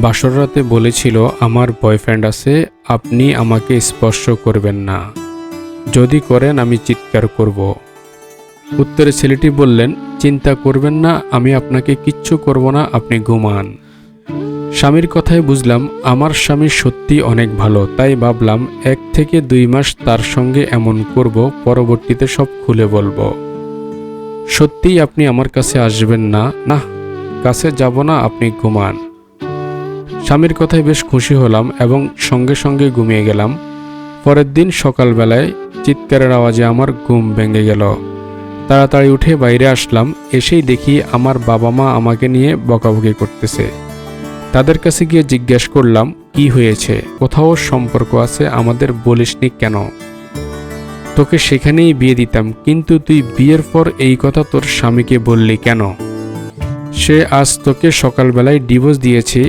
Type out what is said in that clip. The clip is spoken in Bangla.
বাসর রাতে বলেছিল আমার বয়ফ্রেন্ড আছে, আপনি আমাকে স্পর্শ করবেন না, যদি করেন আমি চিৎকার করব। উত্তরে ছেলেটি বললেন, চিন্তা করবেন না, আমি আপনাকে কিচ্ছু করব না, আপনি ঘুমান। স্বামীর কথায় বুঝলাম আমার স্বামী সত্যি অনেক ভালো, তাই ভাবলাম 1 থেকে 2 মাস তার সঙ্গে এমন করব, পরবর্তীতে সব খুলে বলবো। সত্যিই আপনি আমার কাছে আসবেন না? না, কাছে যাব না, আপনি ঘুমান। স্বামীর কথায় বেশ খুশি হলাম এবং সঙ্গে সঙ্গে ঘুমিয়ে গেলাম। পরের দিন সকালবেলায় চিৎকারের আওয়াজে আমার ঘুম ভেঙে গেল। তাড়াতাড়ি উঠে বাইরে আসলাম, এসেই দেখি আমার বাবা মা আমাকে নিয়ে বকাবকি করতেছে। তাদের কাছে গিয়ে জিজ্ঞেস করলাম, কি হয়েছে? কোথাও সম্পর্ক আছে, আমাদের বলিসনি কেন? তোকে সেখানেই বিয়ে দিতাম, কিন্তু তুই বিয়ের পর এই কথা তোর স্বামীকে বললি কেন? সে আজ তোকে সকালবেলায় ডিভোর্স দিয়েছে,